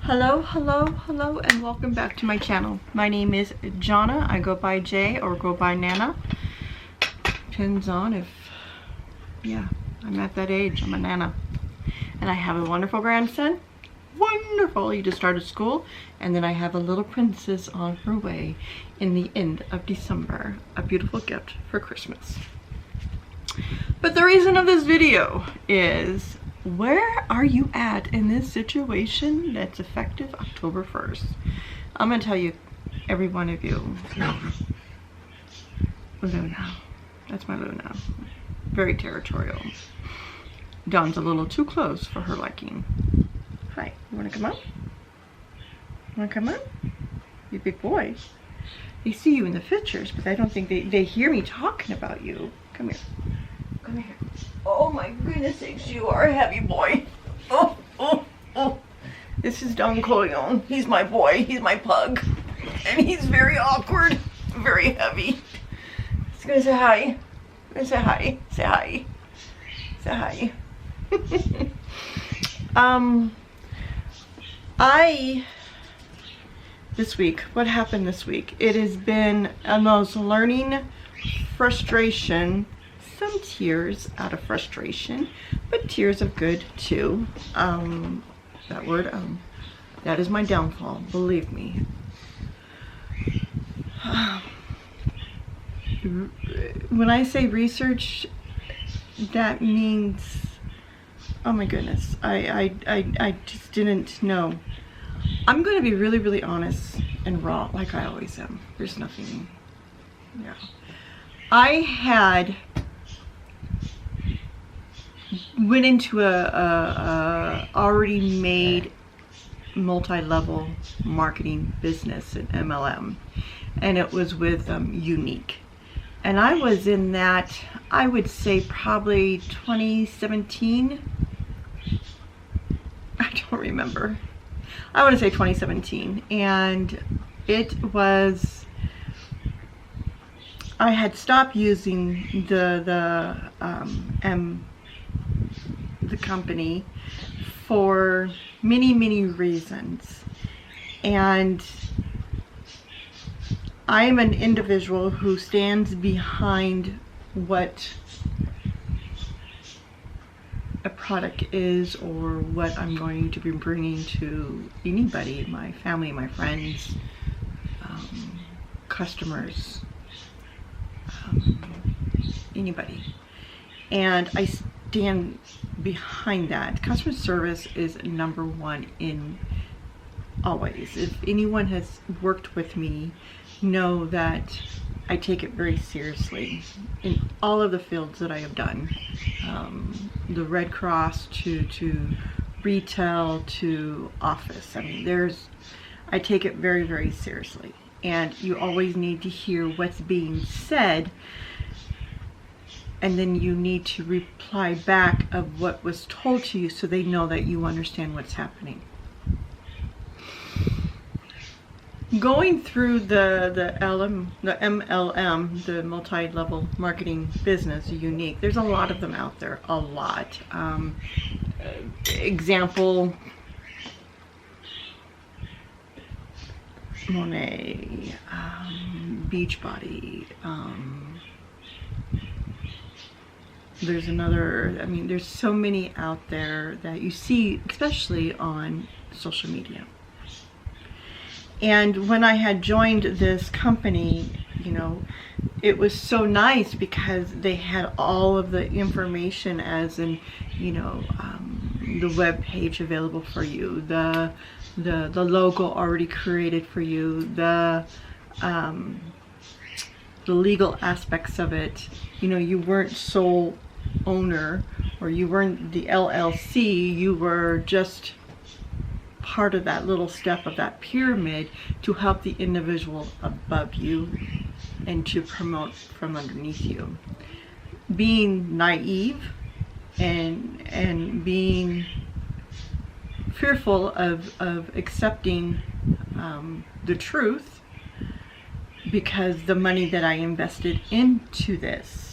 Hello, and welcome back to my channel. My name is Jana. I go by Jay or go by Nana. Depends on if, yeah, I'm at that age. I'm a Nana. And I have a wonderful grandson. Wonderful. He just started school. And then I have a little princess on her way in the end of December. A beautiful gift for Christmas. But the reason of this video is, where are you at in this situation that's effective October 1st? I'm going to tell you, every one of you. Luna. That's my Luna. Very territorial. Dawn's a little too close for her liking. Hi, you want to come up? Want to come up? You big boy. They see you in the pictures, but I don't think they hear me talking about you. Come here. Come here. Oh my goodness sakes, you are a heavy boy. Oh, oh, oh. This is Don Corleone. He's my boy. He's my pug. And he's very awkward. Very heavy. He's gonna say hi. Gonna say hi. Say hi. Say hi. This week, what happened this week? It has been almost learning frustration. Some tears out of frustration, but tears of good too. That word, that is my downfall, believe me. When I say research, that means, oh my goodness, I just didn't know. I'm going to be really, really honest and raw, like I always am. There's nothing, yeah. I went into a already made multi-level marketing business at MLM, and it was with Unique, and I was in that, I would say probably 2017. I don't remember. I want to say 2017, and it was, I had stopped using the company for many reasons, and I am an individual who stands behind what a product is or what I'm going to be bringing to anybody, my family, my friends, customers, anybody, and I stand behind that. Customer service is number one in always. If anyone has worked with me, know that I take it very seriously in all of the fields that I have done. The Red Cross to retail to office. I mean, I take it very seriously, and you always need to hear what's being said, and then you need to reply back of what was told to you so they know that you understand what's happening. Going through the MLM, the multi-level marketing business, Unique, there's a lot of them out there, a lot. Example, Monet, Beachbody, there's another, I mean, there's so many out there that you see, especially on social media. And when I had joined this company, you know, it was so nice because they had all of the information, as in, you know, the web page available for you, the logo already created for you, the legal aspects of it. You know, you weren't sole owner, or you weren't the LLC, you were just part of that little step of that pyramid to help the individual above you and to promote from underneath you. Being naive and being fearful of accepting the truth, because the money that I invested into this,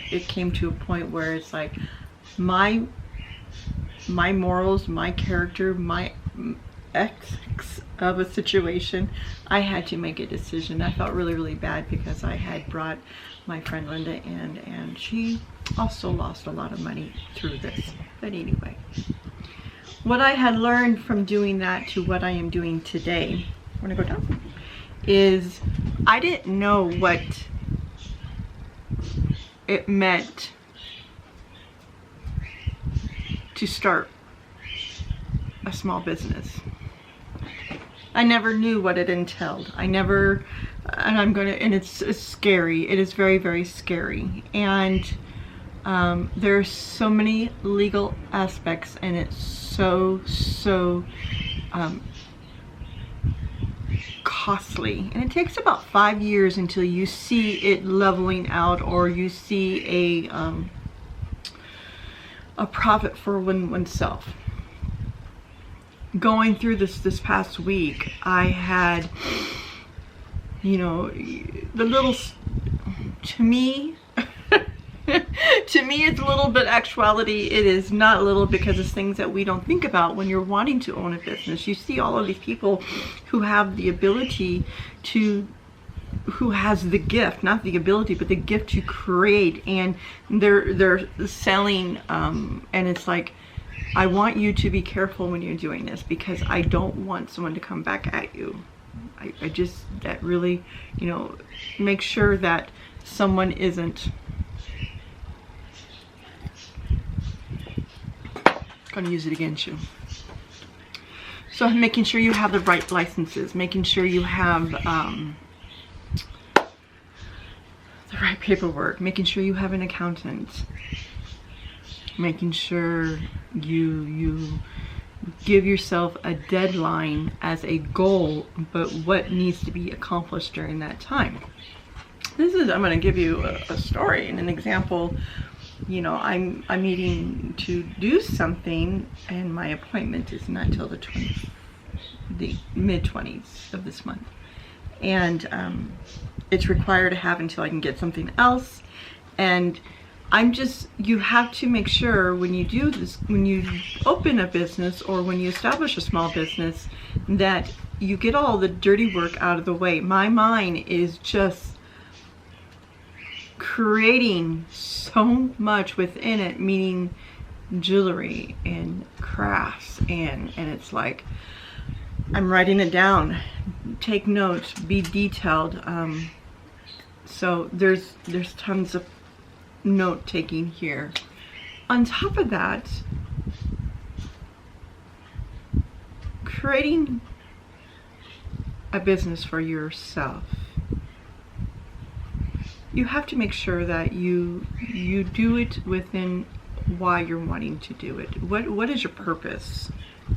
it came to a point where it's like my morals, my character, of a situation, I had to make a decision. I felt really, really bad because I had brought my friend Linda in, and she also lost a lot of money through this. But anyway, what I had learned from doing that to what I am doing today, I'm gonna go down, is I didn't know what it meant to start a small business. I never knew what it entailed. And it's scary. It is very, very scary. And there's so many legal aspects, and it's so costly. And it takes about 5 years until you see it leveling out, or you see a profit for oneself. Going through this past week, I had, you know, the little, to me it's a little bit actuality. It is not little, because it's things that we don't think about when you're wanting to own a business. You see all of these people who have the ability to, who has the gift, not the ability, but the gift to create, and they're selling, and it's like, I want you to be careful when you're doing this, because I don't want someone to come back at you. I just, that really, you know, make sure that someone isn't gonna use it against you. So making sure you have the right licenses, making sure you have the right paperwork, making sure you have an accountant, making sure you give yourself a deadline as a goal, but what needs to be accomplished during that time. I'm going to give you a story and an example. You know, I'm meeting to do something, and my appointment is not till the mid-20s of this month, and it's required to have until I can get something else. And you have to make sure when you do this, when you open a business or when you establish a small business, that you get all the dirty work out of the way. My mind is just creating so much within it, meaning jewelry and crafts, and it's like, I'm writing it down, take notes, be detailed. So there's tons of note taking here. On top of that, creating a business for yourself, you have to make sure that you do it within why you're wanting to do it. What is your purpose?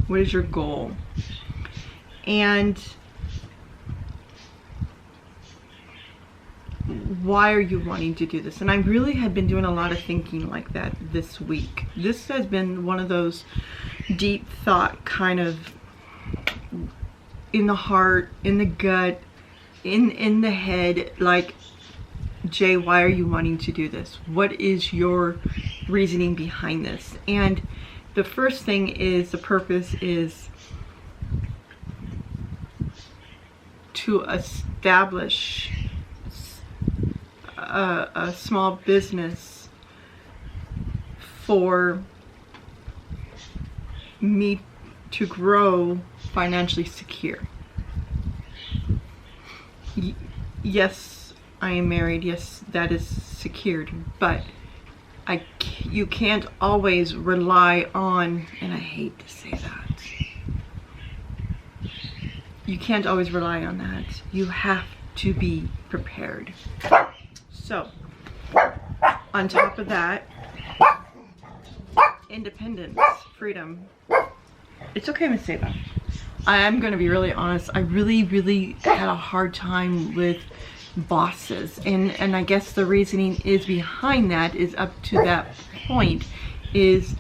What is your goal? And why are you wanting to do this? And I really had been doing a lot of thinking like that this week. This has been one of those deep thought, kind of in the heart, in the gut, in the head, like, Jay, why are you wanting to do this? What is your reasoning behind this? And the first thing is, the purpose is to establish a small business for me to grow financially secure. Yes, I am married. Yes, that is secured, but you can't always rely on, and I hate to say that, you can't always rely on that. You have to be prepared. So, on top of that, independence, freedom. It's okay, Miss Saba. I'm going to be really honest. I really had a hard time with bosses, and I guess the reasoning is behind that is, up to that point, is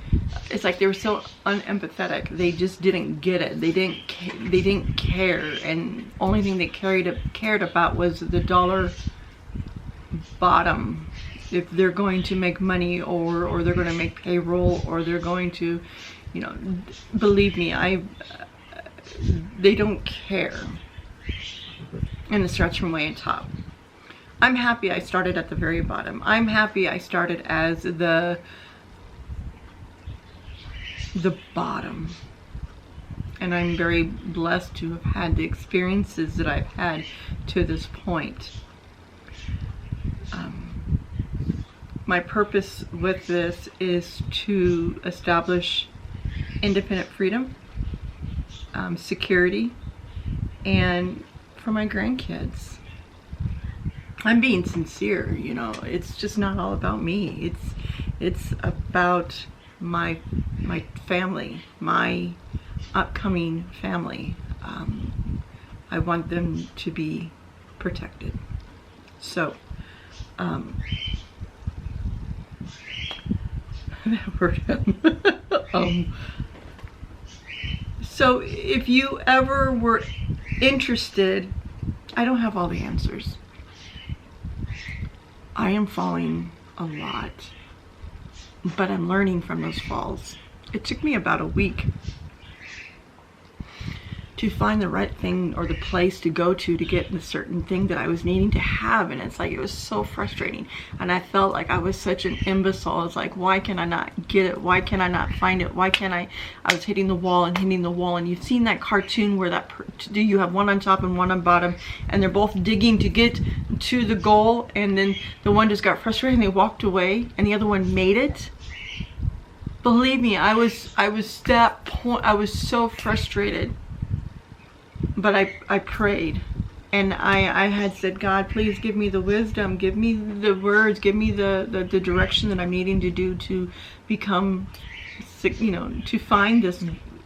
it's like they were so unempathetic. They just didn't get it. They didn't care, and only thing they cared about was the dollar bottom. If they're going to make money, or they're going to make payroll, or they're going to, you know, believe me, they don't care in the stretching way and top. I'm happy I started at the very bottom. I'm happy I started as the bottom. And I'm very blessed to have had the experiences that I've had to this point. My purpose with this is to establish independent freedom, security, and for my grandkids. I'm being sincere, you know, it's just not all about me. It's about my family, my upcoming family. I want them to be protected. So, that word. So if you ever were interested, I don't have all the answers. I am falling a lot, but I'm learning from those falls. It took me about a week to find the right thing or the place to go to get the certain thing that I was needing to have. And it's like, it was so frustrating. And I felt like I was such an imbecile. It's like, why can I not get it? Why can I not find it? Why can't I was hitting the wall and hitting the wall. And you've seen that cartoon where you have one on top and one on bottom, and they're both digging to get to the goal. And then the one just got frustrated and they walked away, and the other one made it. Believe me, I was that point. I was so frustrated. But I prayed, and I had said, God, please give me the wisdom, give me the words, give me the direction that I'm needing to do to become, you know, to find this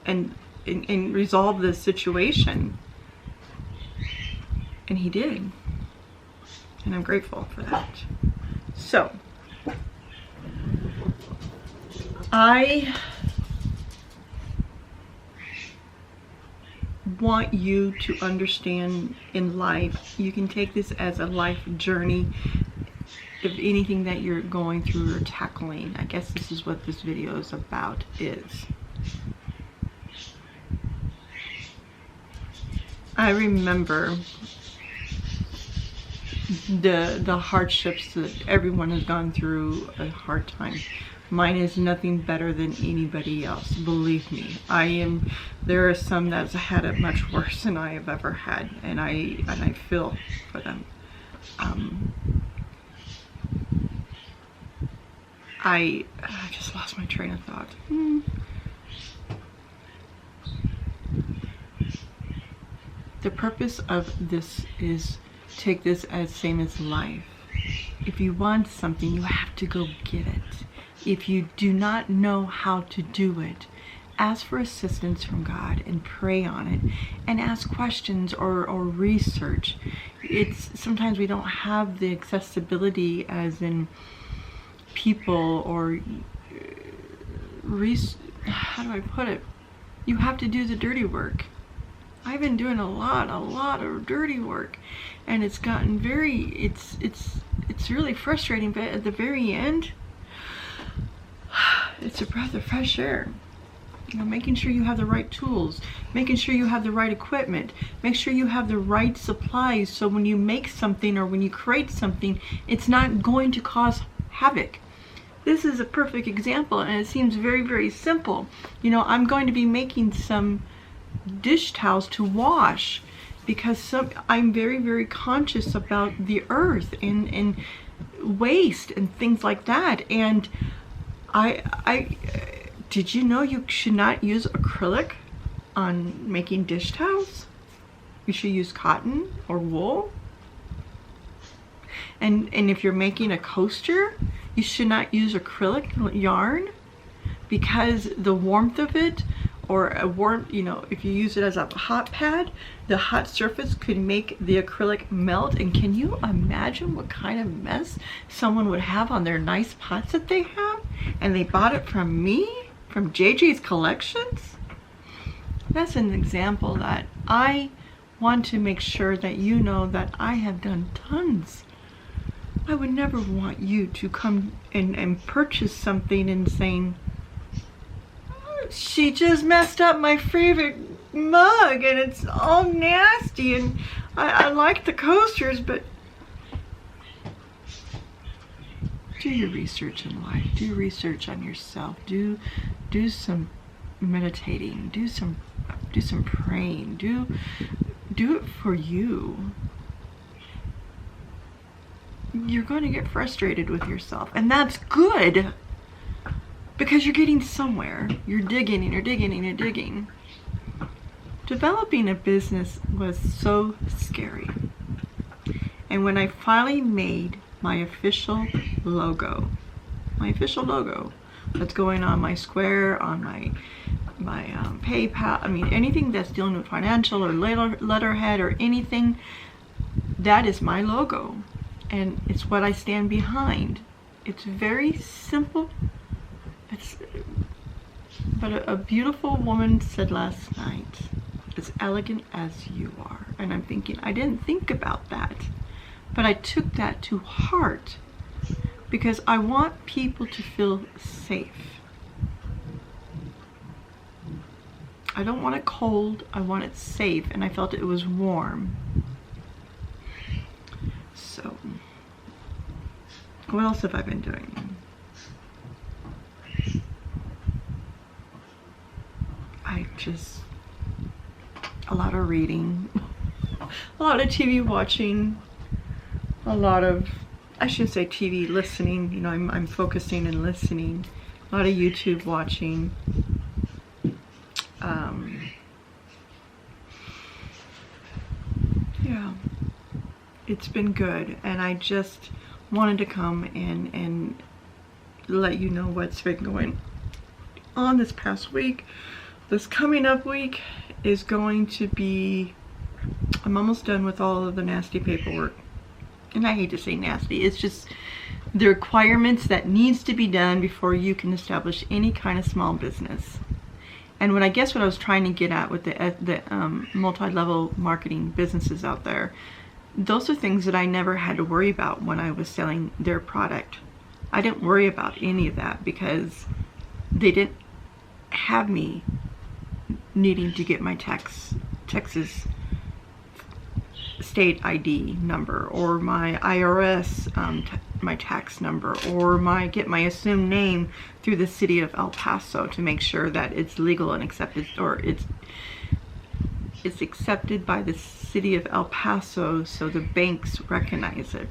and resolve this situation. And he did. And I'm grateful for that. So, I want you to understand in life, you can take this as a life journey of anything that you're going through or tackling. I guess this is what this video is about, is I remember the hardships that everyone has gone through, a hard time. Mine is nothing better than anybody else, believe me. There are some that's had it much worse than I have ever had, and I feel for them. I just lost my train of thought. The purpose of this is take this as same as life. If you want something, you have to go get it. If you do not know how to do it, ask for assistance from God and pray on it, and ask questions or research. Sometimes we don't have the accessibility as in people or how do I put it? You have to do the dirty work. I've been doing a lot of dirty work, and it's gotten it's really frustrating, but at the very end, it's a breath of fresh air. You know, making sure you have the right tools, making sure you have the right equipment, make sure you have the right supplies, so when you make something or when you create something, it's not going to cause havoc. This is a perfect example, and it seems very, very simple. You know, I'm going to be making some dish towels to wash because I'm very, very conscious about the earth and waste and things like that. And did you know you should not use acrylic on making dish towels? You should use cotton or wool. And if you're making a coaster, you should not use acrylic yarn, because the warmth of it, or if you use it as a hot pad, the hot surface could make the acrylic melt. And can you imagine what kind of mess someone would have on their nice pots that they have? And they bought it from me, from JJay's Collections? That's an example that I want to make sure that you know that I have done tons. I would never want you to come and purchase something and saying, she just messed up my favorite mug and it's all nasty, and I like the coasters, but do your research in life. Do research on yourself. Do some meditating. Do some praying. Do it for you. You're going to get frustrated with yourself, and that's good, because you're getting somewhere. You're digging and you're digging and you're digging. Developing a business was so scary. And when I finally made my official logo that's going on my square, on my PayPal, I mean, anything that's dealing with financial or letterhead or anything, that is my logo. And it's what I stand behind. It's very simple. But a beautiful woman said last night, as elegant as you are. And I'm thinking, I didn't think about that, but I took that to heart, because I want people to feel safe. I don't want it cold, I want it safe, and I felt it was warm. So, what else have I been doing? A lot of reading, a lot of TV watching, a lot of, I shouldn't say TV, listening. You know, I'm focusing and listening. A lot of YouTube watching. Yeah, it's been good, and I just wanted to come and let you know what's been going on this past week. This coming up week is going to be, I'm almost done with all of the nasty paperwork. And I hate to say nasty, it's just the requirements that needs to be done before you can establish any kind of small business. And what I was trying to get at with the multi-level marketing businesses out there, those are things that I never had to worry about when I was selling their product. I didn't worry about any of that, because they didn't have me needing to get my Texas state ID number, or my IRS my tax number, or get my assumed name through the city of El Paso to make sure that it's legal and accepted, or it's accepted by the city of El Paso, so the banks recognize it.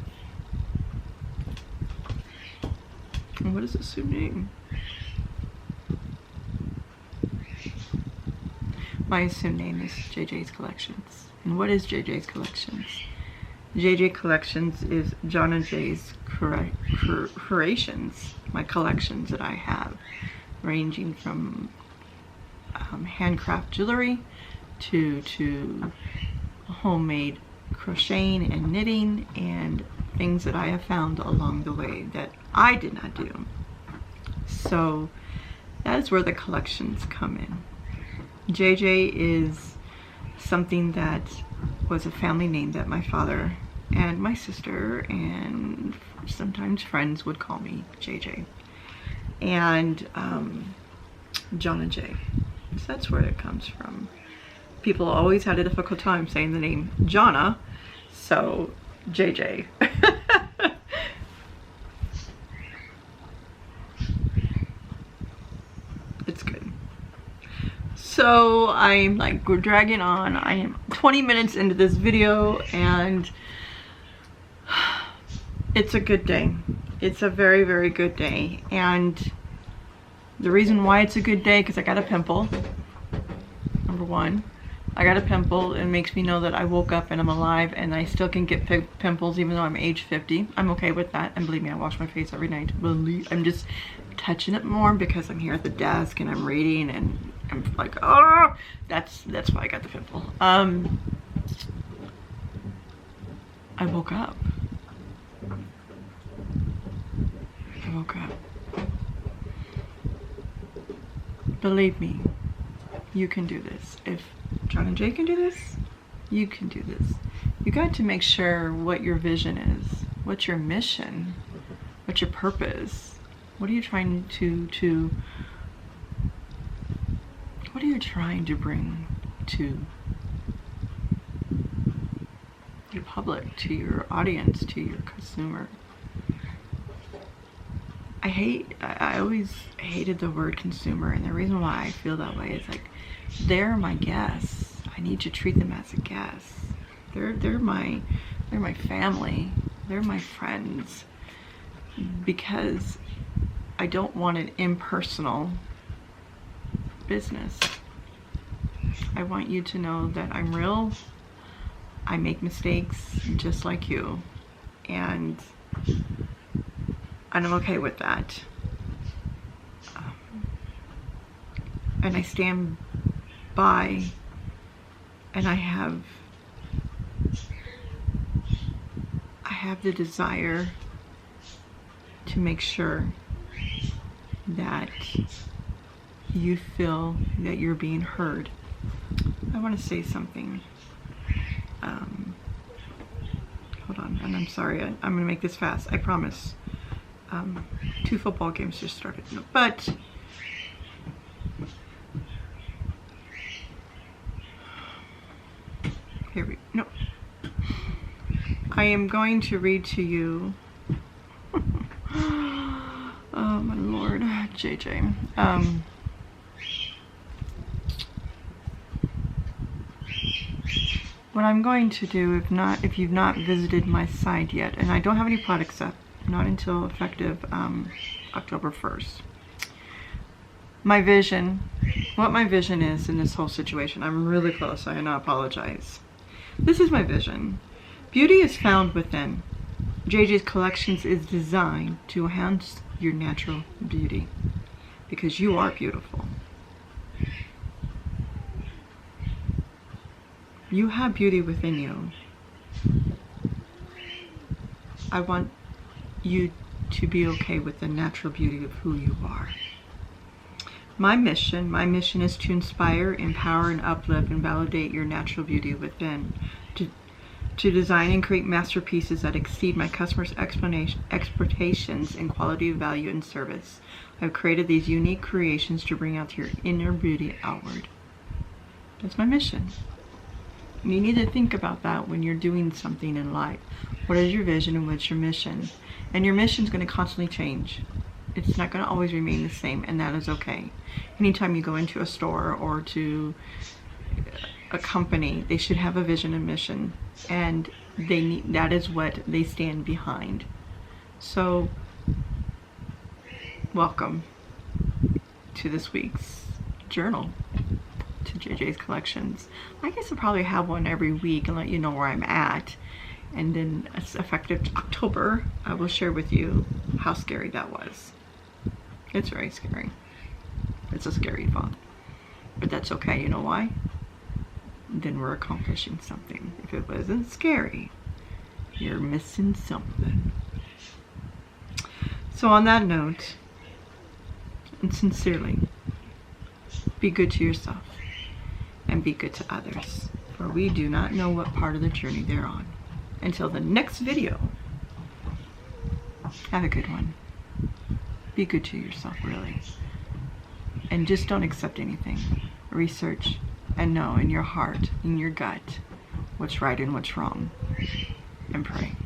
And what is assumed name? My assumed name is JJay's Collections. And what is JJay's Collections? JJay Collections is Jana Jay's creations, my collections that I have, ranging from handcraft jewelry to homemade crocheting and knitting, and things that I have found along the way that I did not do. So that is where the collections come in. JJay is something that was a family name that my father and my sister and sometimes friends would call me JJay. And Jana Jay. So that's where it comes from. People always had a difficult time saying the name Jana, so JJay. It's good. So I'm like, we're dragging on. I am 20 minutes into this video, and it's a good day. It's a very, very good day. And the reason why it's a good day, because I got a pimple. Number one, I got a pimple. It makes me know that I woke up and I'm alive, and I still can get pimples even though I'm age 50. I'm okay with that. And believe me, I wash my face every night. I'm just touching it more because I'm here at the desk and I'm reading, and I'm like, oh, that's why I got the pimple. I woke up. I woke up. Believe me, you can do this. If JJay can do this, you can do this. You got to make sure what your vision is, what's your mission, what's your purpose, what are you trying to what are you trying to bring to your public, to your audience, to your consumer. I always hated the word consumer, and the reason why I feel that way is like, they're my guests. I need to treat them as a guest. They're my family. They're my friends, because I don't want an impersonal business. I want you to know that I'm real. I make mistakes just like you, and I'm okay with that. And I stand by, and I have the desire to make sure that you feel that you're being heard. I want to say something. Hold on, and I'm sorry, I'm going to make this fast, I promise. 2 football games just started, but here we no. I am going to read to you. Oh my Lord, JJ. What I'm going to do, if you've not visited my site yet, and I don't have any products up, not until effective October 1st. My vision, what my vision is in this whole situation, I'm really close, I apologize. This is my vision. Beauty is found within. JJayCollections is designed to enhance your natural beauty, because you are beautiful. You have beauty within you. I want you to be okay with the natural beauty of who you are. My mission is to inspire, empower, and uplift and validate your natural beauty within, to design and create masterpieces that exceed my customers' expectations in quality, value, and service. I've created these unique creations to bring out your inner beauty outward. That's my mission. You need to think about that when you're doing something in life. What is your vision and what's your mission? And your mission is going to constantly change. It's not going to always remain the same, and that is okay. Anytime you go into a store or to a company, they should have a vision and mission, and that is what they stand behind. So, welcome to this week's journal, to JJayCollections. I guess I'll probably have one every week and let you know where I'm at. And then, effective October, I will share with you how scary that was. It's very scary. It's a scary thought. But that's okay. You know why? Then we're accomplishing something. If it wasn't scary, you're missing something. So on that note, and sincerely, be good to yourself and be good to others, for we do not know what part of the journey they're on. Until the next video, have a good one. Be good to yourself, really. And just don't accept anything. Research and know in your heart, in your gut, what's right and what's wrong. And pray.